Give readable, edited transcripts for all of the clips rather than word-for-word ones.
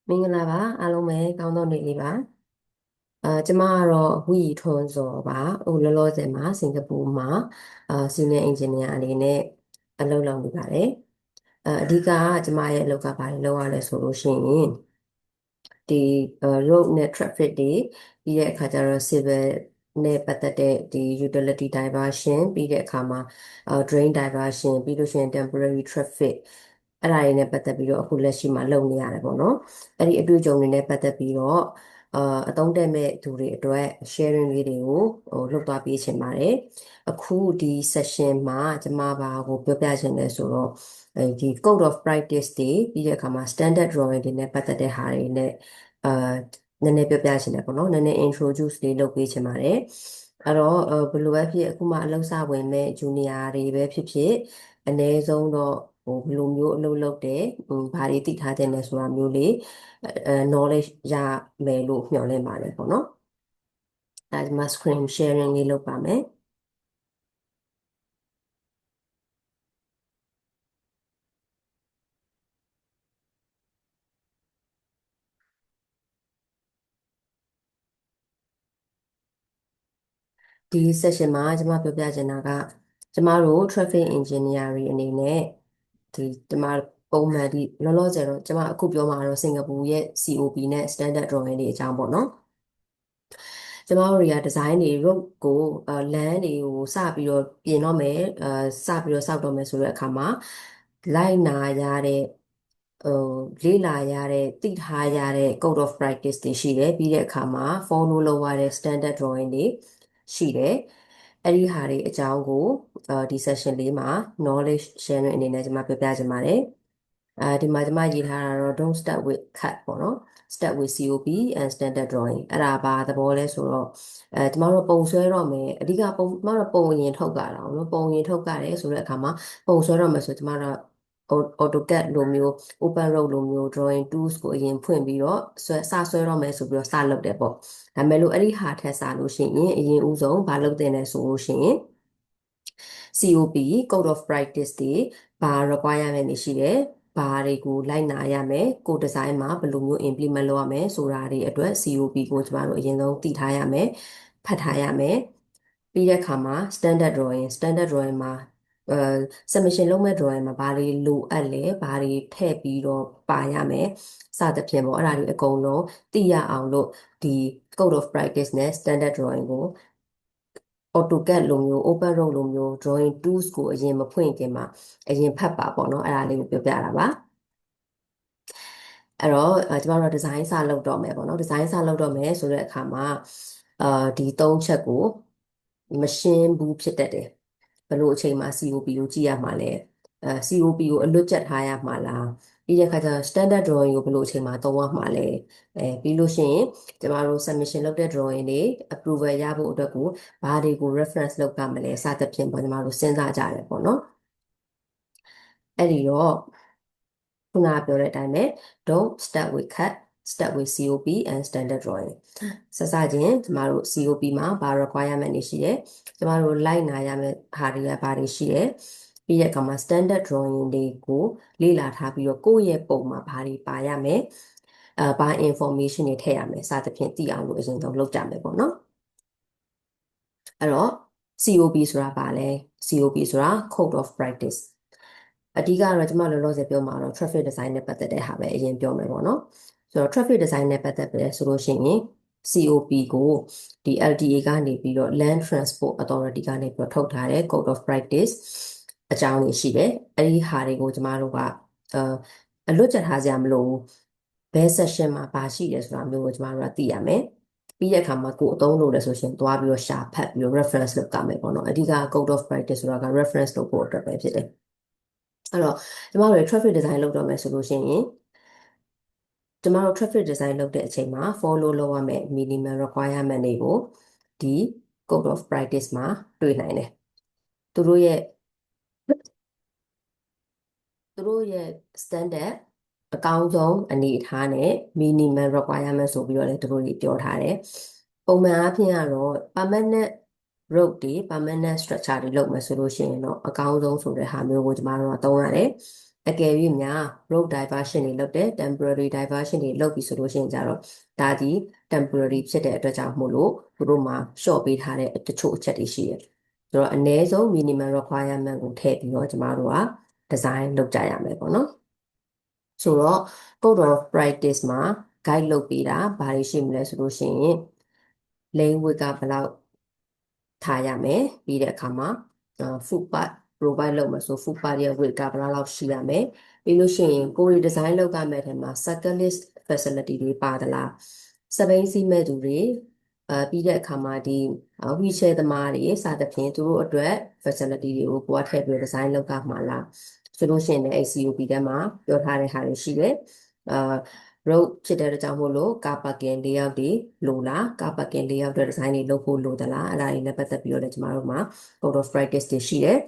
မင်္ဂလာပါအားလုံးပဲကောင်းသောနေ့လေးပါကျမကတော့ဝီထွန်းစောပါဟိုလောလောဆယ်မှာစင်ကာပူမှာsenior engineer အနေနဲ့အလုပ်လုပ်နေပါတယ်အဓိကကျမရဲ့အလုပ်ကဘာတွေလုပ်ရလဲဆိုလို့ရှိရင်ဒီ road နဲ့ traffic တွေပြီးတဲ့အခါကျတော့ civil နဲ့ပတ်သက်တဲ့ဒီ utility diversion ပြီးတဲ့အခါမှာdrain diversion ပြီးလို့ရှိရင် temporary traffic အဲ့ဒါတွေနဲ့ပတ်သက်ပြီးတော့အခုလက်ရှိမှာလုပ်နေရတယ်ပေါ့နော်အဲ့ဒီအတွေ့အကြုံတွေနဲ့ပတ်သက်ပြီးတော့အသုံးတည့်မဲ့သူတွေအတွက် sharing လေးတွေကိုလုပ်သွားပေးချင်ပါတယ်အခုဒီ session မှာကျမဘာကိုပြောပြချင်လဲဆိုတော့ဒီ code of practice တွေပြီးတဲ့အခါမှာ standard drawing တွေနဲ့ပတ်သက်တဲ့ဟာတွေနဲ့အာနည်းနည်းပြောပြချင်တယ်ပေါ့နော်နည်းနည်း introduce လေးလုပ်ပေးချင်ပါတယ်အဲ့တော့ဘယ်လိုပဲဖြစ်အခုမှအလုပ်စဝင်မဲ့ junior တွေပဲဖြစ်ဖြစ်အနည်းဆုံးတော့ဘယ်လိုမျိုးအလုပ်လုပ်တယ်ဘာတွေသိထားတဲ့လဲဆိုတာမျိုးလေးknowledge ရမယ်လို့မျှော်လင့်ပါတယ်ပေါ့နော်အဲဒီမှာ screen sharing လေးလုပ်ပါမယ်ဒီ session မှာကျွန်မပြောပြချင်တာကကျမတို့ traffic engineer တွေအနေနဲ့ဒီကျမပုံမှန်ဒီလောလောဆယ်တော့ကျမအခုပြောမှာတော့စင်ကာပူရဲ့ COP နဲ့ standard drawing တွေအကြောင်းပေါ့နော်ကျမတို့တွေကဒီဇိုင်းတွေ road ကိုလမ်းတွေကိုစပြီးတော့ပြင်တော့မယ်စပြီးတော့စောက်တော့မယ်ဆိုတဲ့အခါမှာလိုက်နာရတဲ့ဟိုလေ့လာရတဲ့သိထားရတဲ့ code of practice တွေရှိတယ်ပြီးတဲ့အခါမှာ follow လုပ်ရတဲ့ standard drawing တွေရှိတယ်အဲ့ဒီဟာတွေအကြောင်းကိုဒီ session လေးမှာ knowledge sharing အနေနဲ့ကျွန်မပြောပြချင်ပါတယ်ဒီမှာကျွန်မရေးထားတာတော့ don't start with cut ပေါ့နော် start with COP and standard drawing အဲ့ဒါဘာသဘောလဲဆိုတော့ကျမတို့ပုံဆွဲတော့မယ်အဓိကပုံကျမတို့ပုံအရင်ထုတ်ကြတာနော်ပုံအရင်ထုတ်ကြတယ်ဆိုတဲ့အခါမှာပုံဆွဲတော့မယ်ဆိုကျမတို့ AutoCAD လိုမျိုး Open Road လိုမျိုး drawing tools ကိုအရင်ဖွင့်ပြီးတော့ဆွဲတော့မယ်ဆိုပြီးတော့စလုပ်တယ်ပေါ့ဒါပေမဲ့လို့အဲ့ဒီဟာထက်စလို့ရှိရင်အရင်ဦးဆုံးဘာလုပ်တင်လဲဆိုလို့ရှိရင် COP Code of Practice တွေဘာ requirement တွေရှိတယ်ဘာတွေကိုလိုက်နာရမယ်ကိုဒီဇိုင်းမှာဘယ်လိုမျိုး implement လုပ်ရမယ်ဆိုတာတွေအတွက် COP ကိုကျမတို့အရင်ဆုံးသိထားရမယ်ဖတ်ထားရမယ်ပြီးတဲ့အခါမှာ standard drawing မှာsubmission လုပ်မဲ့ drawing မှာဘာတွေလိုအပ်လဲဘာတွေထည့်ပြီးတော့ပါရမယ်စသဖြင့်ပေါ့အဲ့ဒါတွေအကုန်လုံးသိရအောင်လို့ဒီ code of practice နဲ့ standard drawing ကို AutoCAD လိုမျိုး Open Road လိုမျိုး drawing tools ကိုအရင်မဖွင့်ခင်မှာအရင်ဖတ်ပါပေါ့နော်အဲ့ဒါလေးကိုပြောပြတာပါအဲ့တော့ကျမတို့ဒီဇိုင်းစလုပ်တော့မယ်ပေါ့နော်ဒီဇိုင်းစလုပ်တော့မယ်ဆိုတဲ့အခါမှာအာဒီသုံးချက်ကိုမရှင်းဘူးဖြစ်တတ်တယ်ဘယ်လိုအချိန်မှာ COP ကိုကြည့်ရမှာလဲCOP ကိုအလွတ်ကျက်ထားရမှာလားပြီးတဲ့အခါကျတော့ standard drawing ကိုဘယ်လိုအချိန်မှာသုံးရမှာလဲပြီးလို့ရှိရင်ကျမတို့ submission လုပ်တဲ့ drawing တွေ approval ရဖို့အတွက်ကိုဘာတွေကို reference လုပ်ကြမလဲစသဖြင့်ပေါ့ကျမတို့စဉ်းစားကြတယ်ပေါ့နော်အဲ့ဒီတော့ခုနကပြောတဲ့အတိုင်းပဲ don't start with cut start with COP and standard drawing စစချင်းကျမတို့ COP မှာဘာ requirement တွေရှိတယ်ကျမတို့လိုက်နာရမယ့်ဟာတွေကဘာတွေရှိတယ်ပြီးတဲ့အခါမှာ standard drawing တွေကိုလေ့လာထားပြီးတော့ကိုယ့်ရဲ့ပုံမှာဘာတွေပါရမယ်ဘာ information တွေထည့်ရမယ်စသဖြင့်သိအောင်လို့အရင်ဆုံးလုပ်ကြမယ်ပေါ့နော်အဲ့တော့ COP ဆိုတာဘာလဲ COP ဆိုတာ Code of Practice အဓိကတော့ကျွန်မလောလောဆယ်ပြောမှာတော့ traffic design နဲ့ပတ်သက်တဲ့ဟာပဲအရင်ပြောမယ်ပေါ့နော်ဆိုတော့ traffic design နဲ့ပတ်သက်ပဲဆိုလို့ရှိရင် COP ကိုဒီ LTA ကနေပြီးတော့ Land Transport Authority ကနေပြီးတော့ထုတ်ထားတဲ့ Code of Practice အကြောင်းကြီးရှိတယ်အဲ့ဒီဟာတွေကိုကျမတို့ကအလွတ်ကျက်ထားစရာမလိုဘူးဘယ် session မှာပါရှိတယ်ဆိုတာမျိုးကိုကျမတို့ကသိရမယ်ပြီးတဲ့အခါမှာကိုယ်အသုံးလုပ်တယ်ဆိုရှင်သွားပြီးတော့ရှာဖတ်ပြီးတော့ reference လုပ်ကြမယ်ပေါ့နော်အဓိက code of practice ဆိုတာက reference လုပ်ဖို့အတွက်ပဲဖြစ်တယ်အဲ့တော့ကျမတို့ traffic design လုပ်တော့မယ်ဆိုလို့ရှိရင်ကျမတို့ traffic design လုပ်တဲ့အချိန်မှာ follow လုပ်ရမယ့် minimum requirement တွေကိုဒီ code of practice မှာတွေ့နိုင်တယ်သူတို့ရဲ့standard အကောင်းဆုံးအနေအထားနဲ့ minimum requirement ဆိုပြီးတော့လည်းသူတို့တွေပြောထားတယ်ပုံမှန်အားဖြင့်ကတော့ permanent road တွေ permanent structure တွေလုပ်မယ်ဆိုလို့ရှိရင်တော့အကောင်းဆုံးဆိုတဲ့ဟာမျိုးကိုကျမတို့ကသုံးရတယ် အကယ်၍များ road diversion တွေလုပ်တယ် temporary diversion တွေလုပ်ပြီဆိုလို့ရှိရင်ကြတော့ဒါဒီ temporary ဖြစ်တဲ့အတွက်ကြောင့်မို့လို့သူတို့မှာ short ပေးထားတဲ့တချို့အချက်တွေရှိတယ်ဆိုတော့အနည်းဆုံး minimum requirement ကိုထည့်ပြီးတော့ကျမတို့က design လုပ်ကြရမယ်ပေါ့နော်ဆိုတော့ code of practice မှာ guide လုပ်ပေးတာဘာတွေရှိမလဲဆိုလို့ရှိရင် lane width ကဘယ်လောက်ထားရမယ်ပြီးတဲ့အခါမှာfootpath provide လုပ်မယ်ဆို footpath ရဲ့ width ကဘယ်လောက်ရှိရမယ်ပြီးလို့ရှိရင်ကိုယ် design လုပ်ရမယ့်ထဲမှာ cyclist facility တွေပါသလားစပိန်စီးမဲ့သူတွေပြီးတဲ့အခါမှာဒီ wheelchair သမားတွေစသဖြင့်သူတို့အတွက် facility တွေကိုကိုယ်ကထည့်ပြီး design လုပ်ရမှာလားဆိုလို့ရှိရင်လည်း COP ထဲမှာပြောထားတဲ့ဟာတွေရှိတယ်road ဖြစ်တဲ့အတွက်ကြောင့်မို့လို့ car parking layout တွေလိုလား car parking layout တွေ design တွေလုပ်ဖို့လိုသလားအဲ့ဒါတွေနဲ့ပတ်သက်ပြီးတော့လည်းကျမတို့မှာ code of practice တွေရှိတယ်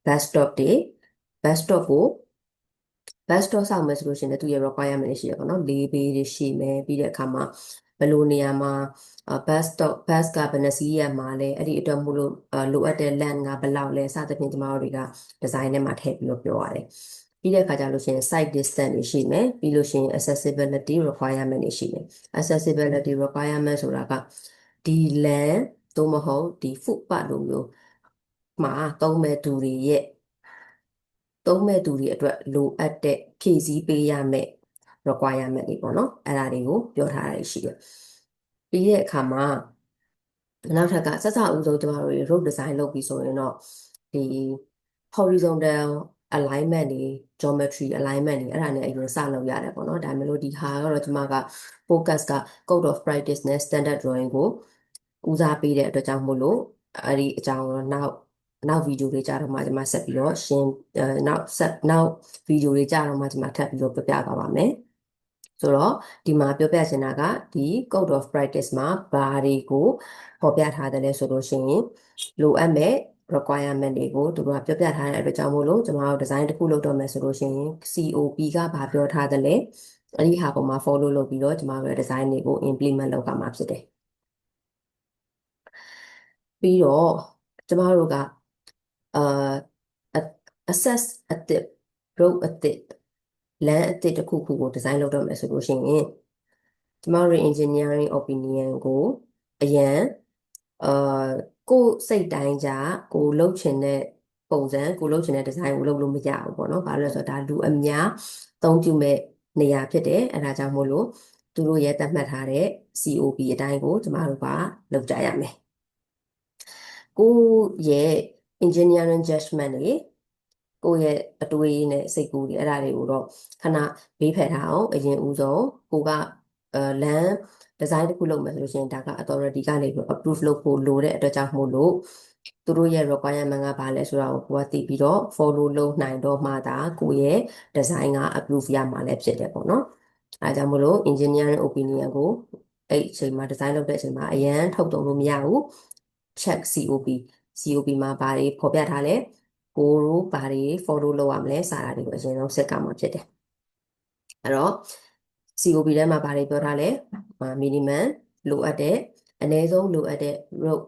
bus stop တွေ bus stop ကို bus stop ဆောက်မယ်ဆိုလို့ရှိရင်လည်းသူရဲ့ requirement တွေရှိတယ်ပေါ့နော်၄ဘေးတွေရှိမယ်ပြီးတဲ့အခါမှာဘယ်လိုနေရာမှာbus stop bus ကဘယ်နှစီးရမှာလဲအဲ့ဒီအတွက်မို့လို့လိုအပ်တဲ့ land ကဘယ်လောက်လဲစသဖြင့်ကျမတို့တွေက design ထဲမှာထည့်ပြီးတော့ပြောရတယ်ပြီးတဲ့အခါကျလို့ရှိရင် site distance တွေရှိမယ်ပြီးလို့ရှိရင် accessibility requirement တွေရှိမယ် accessibility requirement ဆိုတာကဒီ land သို့မဟုတ်ဒီ footpath လိုမျိုးမှာသုံးမဲ့သူတွေရဲ့သုံးမဲ့သူတွေအတွက်လိုအပ်တဲ့ဖြည့်ဆည်းပေးရမယ့် requirement တွေပေါ့နော်အဲ့ဒါတွေကိုပြောထားတာရှိတယ်ပြီးတဲ့အခါမှာနောက်ထပ်ကစစဦးဆုံးကျမတို့ road design လုပ်ပြီးဆိုရင်တော့ဒီ horizontal alignment တွေ geometry alignment တွေအဲ့ဒါနဲ့အရင်စလုပ်ရတယ်ပေါ့နော်ဒါမျိုးလို့ဒီဟာကတော့ကျမက focus က code of practice နဲ့ standard drawing ကိုဦးစားပေးတဲ့အတွက်ကြောင့်မို့လို့အဲ့ဒီအကြောင်းတော့နောက်ဗီဒီယိုတွေကြတော့မှကျွန်မဆက်ပြီးတော့ရှင်းနောက်ဗီဒီယိုတွေကြတော့မှကျွန်မထပ်ပြီးတော့ပြပြသွားပါမယ်ဆိုတော့ဒီမှာပြောပြချင်တာကဒီ code of practice မှာဘာတွေကိုပေါ်ပြထားတယ်လဲဆိုလို့ရှိရင်လိုအပ်မဲ့ requirement တွေကိုသူတို့ကပြောပြထားတဲ့အတွက်ကြောင့်မို့လို့ကျွန်တော်တို့ design တစ်ခုလုပ်တော့မယ်ဆိုလို့ရှိရင် COP ကဘာပြောထားတယ်လဲအဲ့ဒီဟာပေါ်မှာ follow လုပ်ပြီးတော့ကျွန်တော်တို့ design တွေကို implement လုပ်ရမှာဖြစ်တယ်ပြီးတော့ကျမတို့ကအာ access အသစ် road အသစ် land အသစ်တစ်ခုခုကို design လုပ်တော့မယ်ဆိုလို့ရှိရင်ကျမတို့ engineering opinion ကိုအရန်အာကိုယ်စိတ်တိုင်းကြကိုလုပ်ချင်တဲ့ပုံစံကိုလုပ်ချင်တဲ့ design ကိုလုပ်လို့မရဘူးပေါ့နော်။ဘာလို့လဲဆိုတော့ဒါလူအများသုံးပြုမဲ့နေရာဖြစ်တယ်။အဲဒါကြောင့်မို့လို့သူတို့ရဲ့သတ်မှတ်ထားတဲ့ COP အတိုင်းကိုကျမတို့ကလုပ်ကြရမယ်။ကိုယ့်ရဲ့ engineering judgment တွေကိုယ့်ရဲ့အတွေးနဲ့စိတ်ကူးတွေအဲ့ဒါတွေကိုတော့ခဏဘေးဖယ်ထားအောင်အရင်ဦးဆုံးကိုကလမ်း design တစ်ခုလုပ်မယ်ဆိုလို့ရှိရင်ဒါက authority ကနေပြီး approve လုပ်ဖို့လိုတဲ့အတွက်ကြောင့်မို့လို့သူတို့ရဲ့ requirement ကဘာလဲဆိုတာကိုကိုကသိပြီးတော့ follow လုပ်နိုင်တော့မှသာကိုယ့်ရဲ့ design က approve ရမှာလည်းဖြစ်တယ်ပေါ့နော်အဲဒါကြောင့်မို့လို့ engineering opinion ကိုအဲ့အချိန်မှာ design လုပ်တဲ့အချိန်မှာအရန်ထုတ်သုံးလို့မရဘူး check COP မှာဘာတွေဖော်ပြထားလဲကိုတို့ဘာတွေ follow လုပ်ရမလဲစာတာတွေကိုအရင်ဆုံးစက်ကမှာဖြစ်တယ်အဲ့တော့ COP ထဲမှာဘာတွေပြောထားလဲ minimum လိုအပ်တဲ့အနည်းဆုံးလိုအပ်တဲ့ road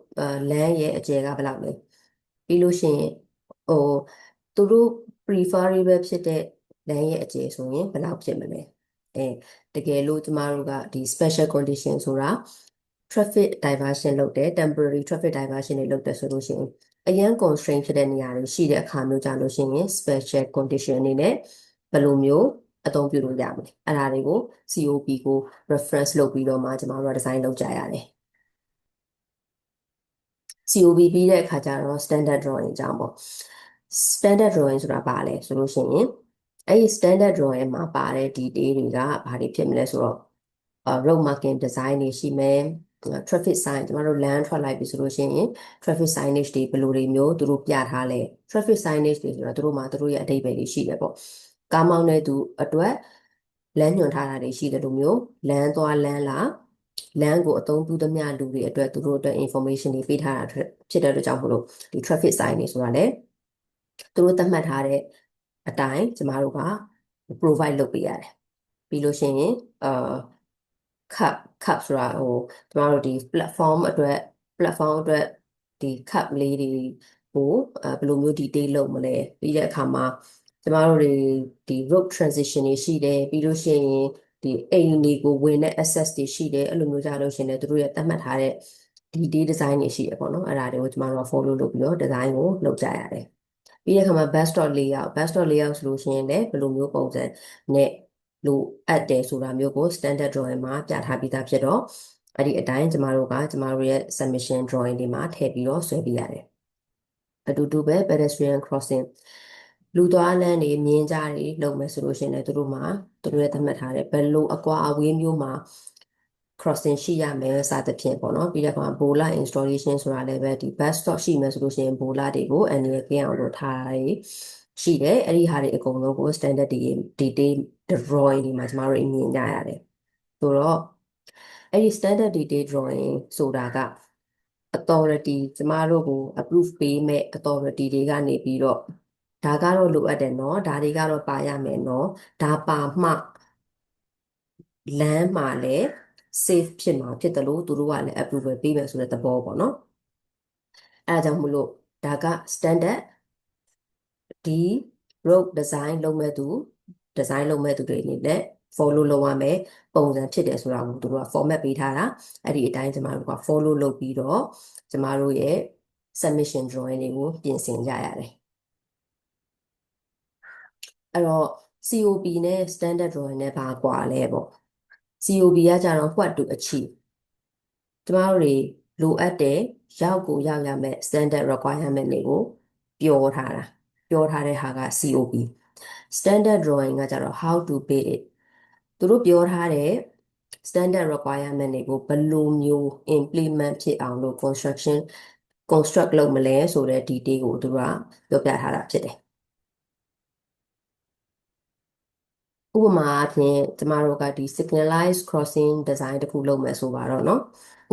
land ရဲ့အကျယ်ကဘယ်လောက်လဲပြီးလို့ရှိရင်ဟိုသူတို့ preferable ဖြစ်တဲ့ land ရဲ့အကျယ်ဆိုရင်ဘယ်လောက်ဖြစ်မလဲတကယ်လို့ကျမတို့ကဒီ special condition ဆိုတာ traffic diversion လုပ်တယ် temporary traffic diversion တွေလုပ်တယ်ဆိုလို့ရှိရင်အရန် constraint ဖြစ်တဲ့နေရာတွေရှိတဲ့အခါမျိုးကြလို့ရှိရင် special condition အနေနဲ့ဘယ်လိုမျိုးအသုံးပြုလို့ရမလဲအဲ့ဒါတွေကို COP ကို reference လုပ်ပြီးတော့မှကျွန်တော်တို့ design လုပ်ကြရတယ် COP ပြီးတဲ့အခါကျတော့ standard drawing အကြောင်းပေါ့ standard drawing ဆိုတာဘာလဲဆိုလို့ရှိရင်အဲ့ဒီ standard drawing မှာပါတဲ့ detail တွေကဘာတွေဖြစ်မလဲဆိုတော့ road marking design တွေရှိမယ် traffic sign ကျမတို့ land ထွက်လိုက်ပြီဆိုလို့ရှိရင် traffic signage တွေဘယ်လိုတွေမျိုးသူတို့ပြထားလဲ traffic signage တွေဆိုတော့သူတို့မှာသူတို့ရဲ့အဓိပ္ပာယ်တွေရှိတယ်ပေါ့ကားမောင်းတဲ့သူအတွက်လမ်းညွှန်ထားတာတွေရှိတယ်လို့မျိုးလမ်းသွားလမ်းလာလမ်းကိုအသုံးပြုသမျှလူတွေအတွက်သူတို့အတွက် information တွေပေးထားတာဖြစ်တဲ့အတွက်ကြောင့်မို့လို့ဒီ traffic sign တွေဆိုတာလေသူတို့သတ်မှတ်ထားတဲ့အတိုင်းကျမတို့က provide လုပ်ပေးရတယ်ပြီးလို့ရှိရင်cup ဆိုတာကျမတို့ဒီ platform အတွက်ဒီ cup လေးတွေကိုဘယ်လိုမျိုး detail လုပ်မလဲပြီးတဲ့အခါမှာကျ ကျမတို့တွေဒီ road transition တွေရှိတယ်ပြီးလို့ရှိရင်ဒီအိမ်တွေကိုဝင်တဲ့ access တွေရှိတယ်အဲ့လိုမျိုးကြလို့ရှိရင်လည်းသူတို့ရဲ့သတ်မှတ်ထားတဲ့ဒီ design တွေရှိတယ်ပေါ့နော်အဲ့ဒါတွေကိုကျမတို့က follow လုပ်ပြီးတော့ design ကိုလုပ်ကြရတယ်ပြီးတဲ့အခါမှာ bus layout ဆိုလို့ရှိရင်လည်းဘယ်လိုမျိုးပုံစံနဲ့လိုအပ်တယ်ဆိုတာမျိုးကို standard drawing မှာပြထားပြီးသားဖြစ်တော့အဲ့ဒီအတိုင်းကျမတို့ရဲ့ submission drawing တွေမှာထည့်ပြီးတော့ဆွဲပြရတယ်အတူတူပဲ pedestrian crossing လူသွားလမ်းတွေမြင်းကြားတွေလုပ်မယ်ဆိုလို့ရှိရင်လည်းသူတို့ရဲ့သတ်မှတ်ထားတဲ့ဘယ်လိုအကွာအဝေးမျိုးမှာ crossing ရှိရမယ်စသဖြင့်ပေါ့နော်ပြီးတော့ဘိုလာ installation ဆိုတာလည်းပဲဒီ bus stop ရှိမယ်ဆိုလို့ရှိရင်ဘိုလာတွေကိုအန်ဒီရကင်းအောင်လို့ထားတာရှိတယ်အဲ့ဒီဟာတွေအကုန်လုံးကို standard detail drawing ဒီမှာကျမတို့မြင်ကြရတယ်ဆိုတော့အဲ့ဒီ standard detail drawing ဆိုတာက authority ကျမတို့ကို approve ပေးမဲ့ authority တွေကနေပြီးတော့ဒါကတော့လိုအပ်တယ်နော်ဒါတွေကတော့ပါရမယ်နော်ဒါပါမှလမ်းမှာလည်း safe ဖြစ်မှာဖြစ်တယ်လို့သူတို့ကလည်း approval ပေးမယ်ဆိုတဲ့သဘောပေါ့နော်အဲဒါကြောင့်မို့လို့ဒါက standard ဒီ road design လုပ်မဲ့သူ design လုပ်မဲ့သူတွေအနေနဲ့ follow လုပ်ရမယ်ပုံစံဖြစ်တယ်ဆိုတာကိုသူတို့က format ပေးထားတာအဲ့ဒီအတိုင်းကျမတို့က follow လုပ်ပြီးတော့ကျမတို့ရဲ့ submission drawing တွေကိုပြင်ဆင်ကြရတယ်အဲ့တော့ COP နဲ့ standard drawing နဲ့ဘာကွာလဲပေါ့ COP ကကြတော့ what to achieve ကျမတို့တွေလိုအပ်တဲ့ရောက်ကိုရောက်ရမယ် standard requirement တွေကိုပြောထားတဲ့ဟာက COP standard drawing ကကြတော့ how to build it သူတို့ပြောထားတဲ့ standard requirement တွေကိုဘယ်လိုမျိုး implement ဖြစ်အောင်လို့ construct လုပ်မလဲဆိုတဲ့ detail ကိုသူကပြောပြထားတာဖြစ်တယ်ဥပမာအဖြစ်ကျမတို့ကဒီ signalized crossing design တခုလုပ်မယ်ဆိုပါတော့เนาะ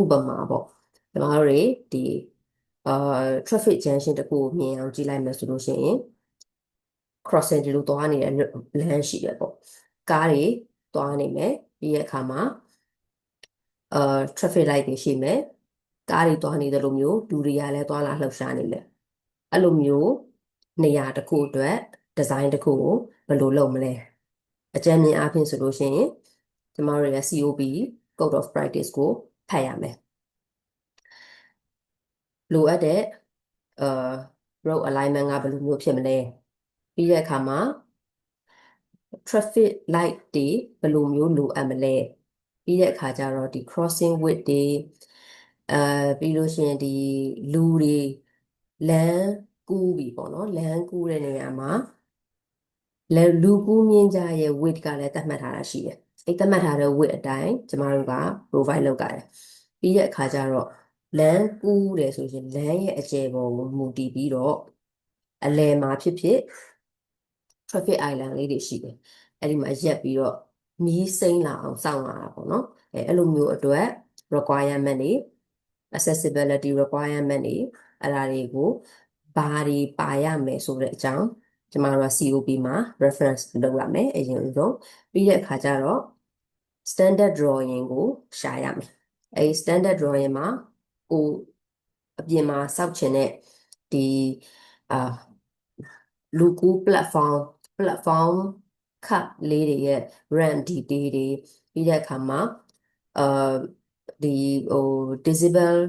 ဥပမာပေါ့ကျမတို့တွေဒီအာ traffic junction တခုကိုမြင်အောင်ကြည့်လိုက်မယ်ဆိုလို့ရှိရင် crossing ဒီလိုသွားနေတဲ့လမ်းရှိတယ်ပေါ့ကားတွေသွားနေမယ်ပြီးရဲ့အခါမှာtraffic light တွေရှိမယ်ကားတွေသွားနေတယ်လို့မျိုးလူတွေကလည်းသွားလာလှုပ်ရှားနေမယ်အဲ့လိုမျိုးနေရာတစ်ခုအတွက် design တစ်ခုကိုဘယ်လိုလုပ်မလဲအကြမ်းမြင်အားဖြင့်ဆိုလို့ရှိရင်ကျမတို့ရဲ့ COP Code of Practice ကိုဖတ်ရမယ်လိုအပ်တဲ့အာ road alignment ကဘယ်လိုမျိုးဖြစ်မလဲပြီးတဲ့အခါမှာ traffic light တွေဘယ်လိုမျိုးလိုအပ်မလဲပြီးတဲ့အခါကျတော့ဒီ crossing width တွေပြီးလို့ရှိရင်ဒီလူတွေလမ်းကူးပြီပေါ့နော်လမ်းကူးတဲ့နေရာမှာလူကူးမြင့်ကြရဲ့ width ကလည်းသတ်မှတ်ထားတာရှိတယ်အဲ့သတ်မှတ်ထားတဲ့ width အတိုင်းကျမတို့က provide လုပ်ကြတယ်ပြီးတဲ့အခါကျတော့လမ်းကူးတယ်ဆိုရင်လမ်းရဲ့အကျယ်ပေါ်ကိုမူတည်ပြီးတော့အလယ်မှာဖြစ်ဖြစ် traffic island လေးတွေရှိတယ်အဲ့ဒီမှာရက်ပြီးတော့မီးစိမ်းလာအောင်စောင့်ရတာပေါ့နော်အဲ့လိုမျိုးအတွက် requirement တွေ accessibility requirement တွေအဲ့ဒါတွေကိုဘာတွေပါရမယ်ဆိုတဲ့အကြောင်းကျမတို့က COP မှာ reference လုပ်ရမယ်အရင်ဆုံးပြီးတဲ့အခါကျတော့ standard drawing ကိုရှာရမယ်အဲ့ standard drawing မှာကိုအပြင်မှာစောက်ချင်တဲ့ဒီအာလူကူ platform cut လေးတွေရဲ့ ramp detail တွေပြီးတဲ့အခါမှာအာဒီdisable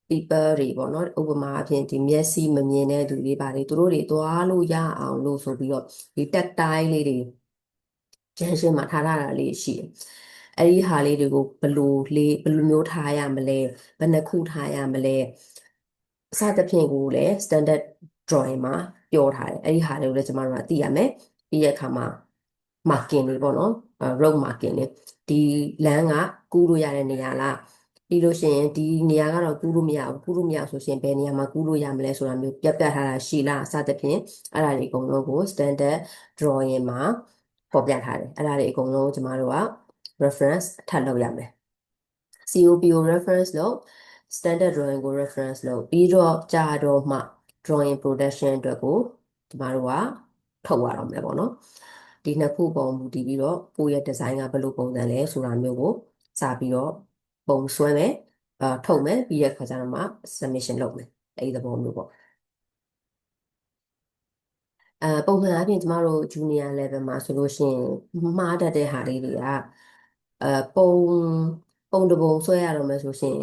people တွေပေါ့နော်ဥပမာအဖြစ်ဒီမျက်စိမမြင်တဲ့သူတွေပါတယ်သူတို့တွေသွားလို့ရအောင်လို့ဆိုပြီးတော့ဒီ tactile လေးတွေ junction မှာထားတာလေးရှိတယ်အဲ့ဒီဟာလေးတွေကိုဘယ်လိုမျိုးထားရမလဲဘယ်နှခုထားရမလဲစသဖြင့်ကိုလည်း standard drawing မှာပြောထားတယ်အဲ့ဒီဟာတွေကိုလည်းကျမတို့ကသိရမယ်ပြီးတဲ့အခါမှာ marking တွေပေါ့နော် road marking တွေဒီလမ်းကကူးလို့ရတဲ့နေရာလားပြီးလို့ရှိရင်ဒီနေရာကတော့ကူးလို့မရဘူးဆိုရှင်ဘယ်နေရာမှာကူးလို့ရမလဲဆိုတာမျိုးပြပြထားတာရှိလားစသဖြင့်အဲ့ဒါတွေအကုန်လုံးကို standard drawing မှာပေါ်ပြထားတယ်အဲ့ဒါတွေအကုန်လုံးကျမတို့က reference ထပ်လုပ်ရမယ် COP ကို reference လုပ် standard drawing ကို reference လုပ်ပြီးတော့ကြာတော့မှ drawing production အတွက်ကိုကျမတို့ကထုတ်ရအောင်မယ်ပေါ့နော်ဒီနှစ်ခုပုံမူတည်ပြီးတော့ကိုယ့်ရဲ့ design ကဘယ်လိုပုံစံလဲဆိုတာမျိုးကိုစပြီးတော့ပုံဆွဲမယ်ထုတ်မယ်ပြီးတဲ့အခါကျတော့မှ submission လုပ်မယ်အဲ့ဒီသဘောမျိုးပေါ့ ပုံမှန်အားဖြင့်ကျမတို့ junior level မှာဆိုလို့ရှိရင်မှားတတ်တဲ့ဟာလေးတွေကအဲပုံတစ်ပုံဆွဲရတော့မယ်ဆိုရှင်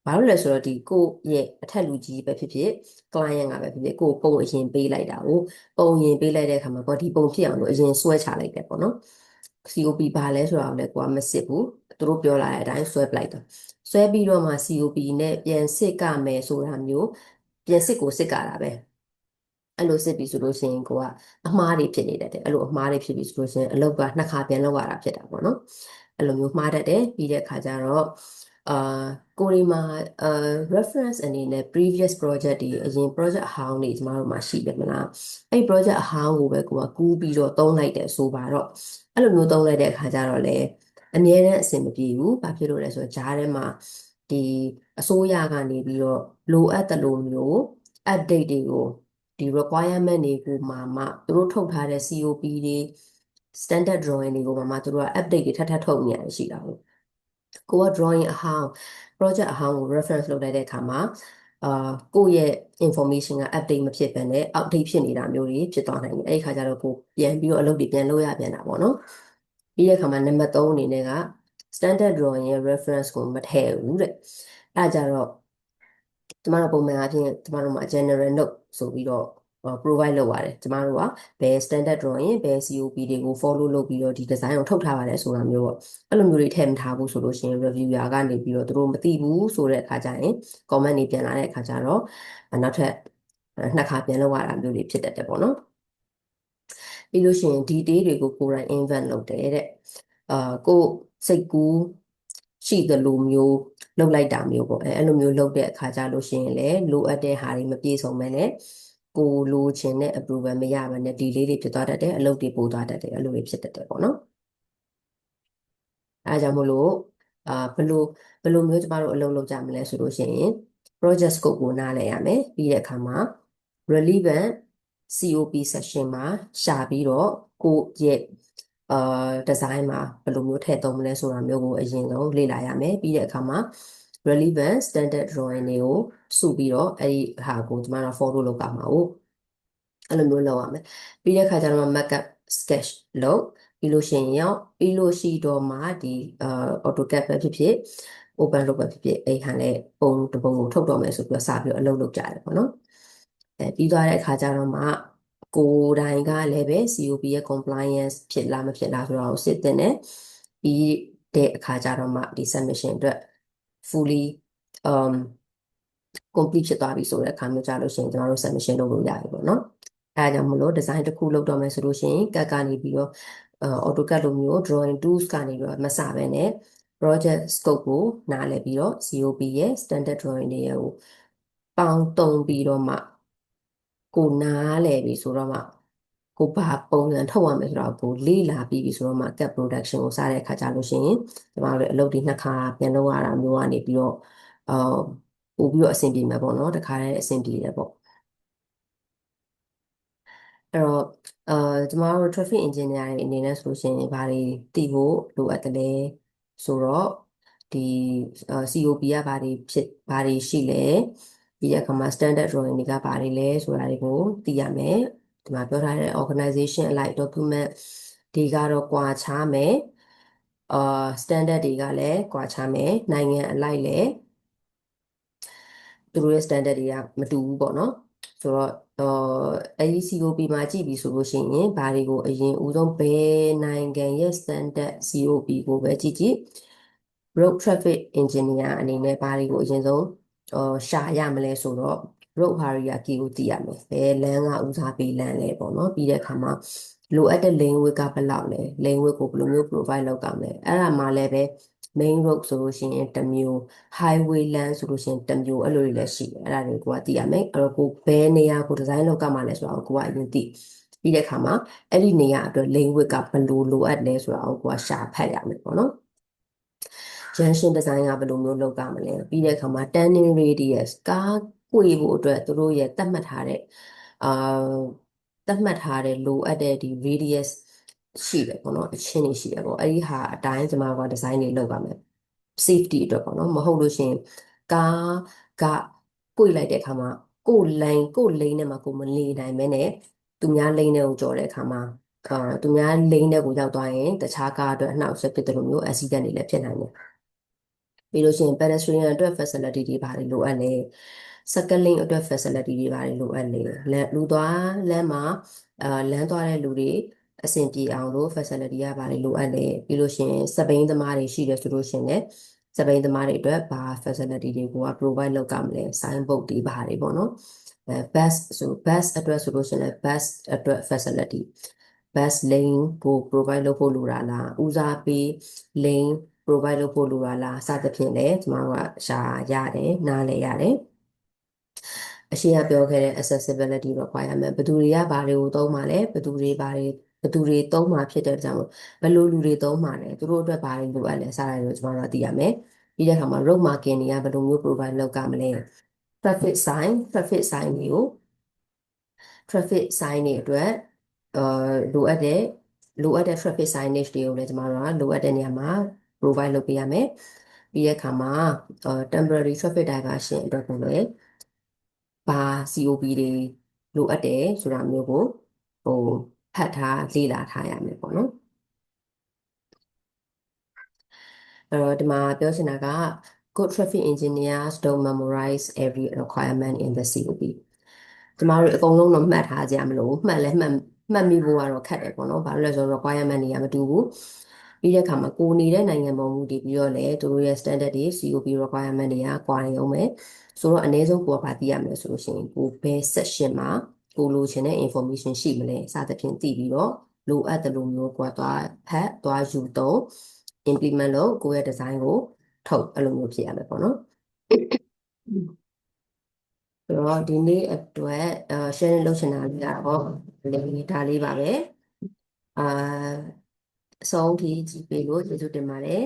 ဘာလို့လဲဆိုတော့ဒီကိုယ့်ရဲ့အထက်လူကြီးပဲဖြစ်ဖြစ် client ကပဲဖြစ်ဖြစ်ကိုယ်ပုံအရင်ပေးလိုက်တာကိုပုံအရင်ပေးလိုက်တဲ့အခါမှာကိုဒီပုံဖြစ်အောင်လို့အရင်ဆွဲချလိုက်တယ်ပေါ့နော် COP ဘာလဲဆိုတာကိုလည်းကိုကမစစ်ဘူးသူတို့ပြောလာတဲ့အတိုင်းဆွဲပလိုက်တော့ဆွဲပြီးတော့မှ COP နဲ့ပြန်စစ်ကမယ်ဆိုတာမျိုးပြန်စစ်ကိုစစ်ကတာပဲအဲ့လိုစစ်ပြီဆိုလို့ရှိရင်ကိုကအမှားတွေဖြစ်နေတတ်တယ်အဲ့လိုအမှားတွေဖြစ်ပြီဆိုလို့ရှိရင်အလုပ်ကနှစ်ခါပြန်လုပ်ရတာဖြစ်တာပေါ့နော်အဲ့လိုမျိုးမှားတတ်တယ်ပြီးတဲ့အခါကျတော့အာကိုရီမှာreference အနေနဲ့ previous project တွေအရင် project အဟောင်းတွေကျမတို့မှာရှိတယ်မလားအဲ့ project အဟောင်းကိုပဲကိုကကူးပြီးတော့သုံးလိုက်တယ်ဆိုပါတော့အဲ့လိုမျိုးသုံးလိုက်တဲ့အခါကျတော့လေအမြဲတမ်းအဆင်မပြေဘူးဘာဖြစ်လို့လဲဆိုတော့ဂျားထဲမှာဒီအစိုးရကနေပြီးတော့လိုအပ်တယ်လို့မျိုး update တွေကိုဒီ requirement တွေကိုမှသူတို့ထုတ်ထားတဲ့ COP တွေ standard drawing တွေကိုမှသူတို့က update တွေထပ်ထုတ်နေရတယ်ရှိတာကိုက drawing အဟောင်း project အဟောင်းကို reference လုပ်လိုက်တဲ့အခါမှာကိုယ့်ရဲ့ information က update မဖြစ်ဘဲနဲ့ outdate ဖြစ်နေတာမျိုးတွေဖြစ်သွားနိုင်တယ်အဲ့ဒီခါကျတော့ကိုပြန်ပြီးတော့အလုပ်တွေပြန်လုပ်ရပြန်တာပေါ့နော်ပြီးတဲ့အခါမှာနံပါတ်3အနေနဲ့က standard drawing ရဲ့ reference ကိုမထည့်ဘူးတဲ့အဲ့ဒါကြတော့ကျမတို့ပုံမှန်အားဖြင့်ကျမတို့မှာ general note ဆိုပြီးတော့provide လုပ်ရတယ်ကျမတို့ကဘယ် standard drawing ဘယ် COP တွေကို follow လုပ်ပြီးတော့ဒီ design ကိုထုတ်ထားပါတယ်ဆိုတာမျိုးပေါ့အဲ့လိုမျိုးတွေထည့်မထားဘူးဆိုလို့ရှိရင် reviewer ကနေပြီးတော့သူတို့မသိဘူးဆိုတဲ့အခါကျရင် comment တွေပြန်လာတဲ့အခါကျတော့နောက်ထပ်နှစ်ခါပြန်လုပ်ရတာမျိုးတွေဖြစ်တတ်တယ်ပေါ့နော်ပြီးလို့ရှိရင် detail တွေကိုကိုယ်တိုင် invent လုပ်တယ်တဲ့ကိုစိတ်ကူးရှိသလိုမျိုးလုပ်လိုက်တာမျိုးပေါ့အဲ့လိုမျိုးလုပ်တဲ့အခါကျလို့ရှိရင်လည်းလိုအပ်တဲ့ဟာတွေမပြည့်စုံမဲနဲ့ကိုလိုချင်တဲ့ approval မရဘဲနဲ့ delay တွေဖြစ်သွားတတ်တယ်အလုပ်တွေပိုသွားတတ်တယ်အဲ့လိုတွေဖြစ်တတ်တယ်ပေါ့နော်အဲဒါကြောင့်မို့လို့ဘယ်လိုမျိုးကျမတို့အလုပ်လုပ်ကြမလဲဆိုလို့ရှိရင် project scope ကိုနားလည်ရမယ်ပြီးတဲ့အခါမှာ relevant COP section မှာရှာပြီးတော့ကိုယ့်ရဲ့design မှာဘယ်လိုမျိုးထည့်သုံးမလဲဆိုတာမျိုးကိုအရင်ဆုံးလေ့လာရမယ်ပြီးတဲ့အခါမှာ relevant standard drawing တွေကိုစုပြီးတော့အဲ့ဒီဟာကိုကျမတို့ follow လုပ်ပါမှာ哦အဲ့လိုမျိုးလုပ်ရမယ်ပြီးတဲ့အခါကျတော့ markup sketch လုပ်ပြီးလို့ရှိရင်ရောပြီးလို့ရှိတော့မှဒီAutoCAD ပဲဖြစ်ဖြစ် open လုပ်ပဲဖြစ်ဖြစ်အဲ့ဟာနဲ့ပုံတစ်ပုံကိုထုတ်တော့မယ်ဆိုပြီးတော့စပြီးတော့အလုပ်လုပ်ကြတယ်ပေါ့နော်ပြီးသွားတဲ့အခါကျတော့မှကိုယ်တိုင်ကလည်းပဲ COP ရဲ့ compliance ဖြစ်လားမဖြစ်လားဆိုတာကိုစစ်တင်တယ်ပြီးတဲ့အခါကျတော့မှဒီ submission အတွက် fully um complete ဖြစ်သွားပြီဆိုတဲ့အခါမျိုးကြလို့ရှိရင်ကျွန်တော်တို့ submission လုပ်လို့ရတယ်ပေါ့နော်အဲဒါကြောင့်မလို့ design တစ်ခုလုပ်တော့မယ်ဆိုလို့ရှိရင် CAD ကနေပြီးတော့AutoCAD လိုမျိုး drawing tools ကနေပြီးတော့မစဘဲနဲ့ project scope ကိုနားလည်ပြီးတော့ COP ရဲ့ standard drawing တွေကိုပေါင်းတုံပြီးတော့မှကိုနားလည်ပြီဆိုတော့မှကိုဘာပုံစံထုတ်ရမယ်ဆိုတော့ကိုလေ့လာပြီးပြီဆိုတော့မှ CAD production ကိုစတဲ့အခါကျလို့ရှိရင်ကျွန်တော်တို့အလုပ်တွေနှစ်ခါပြန်လုပ်ရတာမျိုးကနေပြီးတော့ပို့ပြီးတော့အဆင်ပြေမှာပေါ့နော်တခါတည်းအဆင်ပြေတယ်ပေါ့အဲ့တော့ကျမတို့ traffic engineer တွေအနေနဲ့ဆိုလို့ရှိရင်ဘာတွေသိဖို့လိုအပ်တယ်လဲဆိုတော့ဒီCOP ကဘာတွေရှိလဲပြီးတဲ့အခါမှာ standard drawing တွေကဘာတွေလဲဆိုတာတွေကိုသိရမယ်ဒီမှာပြောထားတဲ့ organization အလိုက် document တွေကတော့ကွာခြားမယ်standard တွေကလည်းကွာခြားမယ်နိုင်ငံအလိုက်လည်းသူတို့ရဲ့ standard တွေကမတူဘူးပေါ့နော်ဆိုတော့အဲဒီ COP မှာကြည့်ပြီဆိုလို့ရှိရင်ဘာတွေကိုအရင်ဦးဆုံးဘယ်နိုင်ငံရဲ့ standard COP ကိုပဲကြည့်ကြည့် road traffic engineer အနေနဲ့ဘာတွေကိုအရင်ဆုံးရှာရမလဲဆိုတော့ road hierarchy ကိုသိရမယ်ဘယ်လမ်းကဦးစားပေးလမ်းလဲပေါ့နော်ပြီးတဲ့အခါမှာလိုအပ်တဲ့ lane width ကဘယ်လောက်လဲ lane width ကိုဘယ်လိုမျိုး provide လုပ်ကြမလဲအဲ့ဒါမှလည်းပဲ main road ဆိုလို့ရှိရင်တစ်မျိုး highway လမ်းဆိုလို့ရှိရင်တစ်မျိုးအဲ့လိုတွေလည်းရှိတယ်အဲ့ဒါတွေကိုသိရမယ်အဲ့တော့ကိုဘယ်နေရာကို design လုပ်ကြမှာလဲဆိုတာကိုကိုကအရင်သိပြီးတဲ့အခါမှာအဲ့ဒီနေရာအတွက် lane width ကဘယ်လိုလိုအပ်လဲဆိုတာကိုကိုကရှာဖတ်ရမယ်ပေါ့နော် junction design ကဘယ်လိုမျိုးလုပ်ကြမလဲပြီးတဲ့အခါမှာ turning radius ကားကွေဖို့အတွက်သူတို့ရဲ့သတ်မှတ်ထားတဲ့အာသတ်မှတ်ထားတဲ့လိုအပ်တဲ့ဒီ radius ရှိတယ်ပေါ့နော်အချင်းတွေရှိတယ်ပေါ့အဲ့ဒီဟာအတိုင်းကျွန်မက design တွေလုပ်ပါမယ် safety အတွက်ပေါ့နော်မဟုတ်လို့ရှိရင်ကားကကွေလိုက်တဲ့အခါမှာကိုယ် lane နဲ့မှကိုမနေနိုင်မဲနဲ့ သူများလိမ့်တဲ့ကိုကြော်တဲ့အခါမှာသူများလိမ့်တဲ့ကိုရောက်သွားရင်တခြားကားအတွက်အနှောက်အယှက်ဖြစ်တယ်လို့မျိုး accident တွေလည်းဖြစ်နိုင်တယ်ပြီးလို့ရှိရင် pedestrian အတွက် facility တွေဘာတွေလိုအပ်လဲ second lane အတွက် facility တွေဘာတွေလိုအပ်လဲလူသွားလမ်းမှာလမ်းသွားတဲ့လူတွေအဆင်ပြေအောင်လို့ facility ကဘာတွေလိုအပ်လဲပြီးလို့ရှိရင်စက်ဘီးသမားတွေရှိတယ်ဆိုလို့ရှိရင်လည်းစက်ဘီးသမားတွေအတွက်ဘာ facility တွေကို provide လုပ်ကြမလဲ sign board တွေဘာတွေပေါ့နော်bus ဆို bus အတွက်ဆိုလို့ရှိရင်လည်း bus အတွက် facility bus lane ကို provide လုပ်ဖို့လိုတာလားဦးစားပေး lane provide လုပ်ဖို့လိုတာလားစသဖြင့်လည်းကျမတို့ကရှာရတယ်နားလည်ရတယ်အရှိရပြောခဲ့တဲ့ accessibility requirement ဘယ်သူတွေကဘာတွေကိုသုံးမှာလဲဘယ်သူတွေသုံးမှာဖြစ်တဲ့ကြောင့်ဘယ်လိုလူတွေသုံးမှာလဲသူတို့အတွက်ဘာတွေလိုအပ်လဲစတာတွေကိုကျမတို့ကသိရမယ်ပြီးတဲ့အခါမှာ road marking တွေကဘယ်လိုမျိုး provide လုပ်ကြမလဲ traffic sign တွေကို traffic sign တွေအတွက်လိုအပ်တဲ့ traffic signage တွေကိုလည်းကျမတို့ကလိုအပ်တဲ့နေရာမှာ provide လုပ်ပေးရမယ်ပြီးတဲ့အခါမှာ temporary traffic diversion အတွက်ကိုလည်းဘာ COP တွေလိုအပ်တယ်ဆိုတာမျိုးကိုဟိုဖတ်ထားလေ့လာထားရမယ်ပေါ့နော်ဒီမှာပြောချင်တာက good traffic engineers don't memorize every requirement in the COP ကျမတို့အကုန်လုံးတော့မှတ်ထားကြမလို့မှတ်မိဖို့ကတော့ခက်တယ်ပေါ့နော်ဘာလို့လဲဆိုတော့ requirement တွေကမတူဘူးပြီးတဲ့အခါမှာကိုနေတဲ့နိုင်ငံပေါ်မူတည်ပြီးတော့လည်းသူတို့ရဲ့ standard တွေ COP requirement တွေကကွာနေအောင်ပဲဆိုတော့အနည်းဆုံးကိုကဘာသိရမလဲဆိုလို့ရှိရင်ကိုဘယ် section မှာကိုလိုချင်တဲ့ information ရှိမလဲစသဖြင့်သိပြီးတော့လိုအပ်တယ်လို့မျိုးကိုသွားဖတ်သွားယူတော့ implement လုပ်ကိုယ့်ရဲ့ design ကိုထုတ်အဲ့လိုမျိုးဖြစ်ရမယ်ပေါ့နော်ဆိုတော့ဒီနေ့အတွက် sharing လုပ်ချင်တာလေးကတော့ဒါလေးပါပဲအာအဆုံးထိကြည့်ပေးလို့ကျေးဇူးတင်ပါတယ်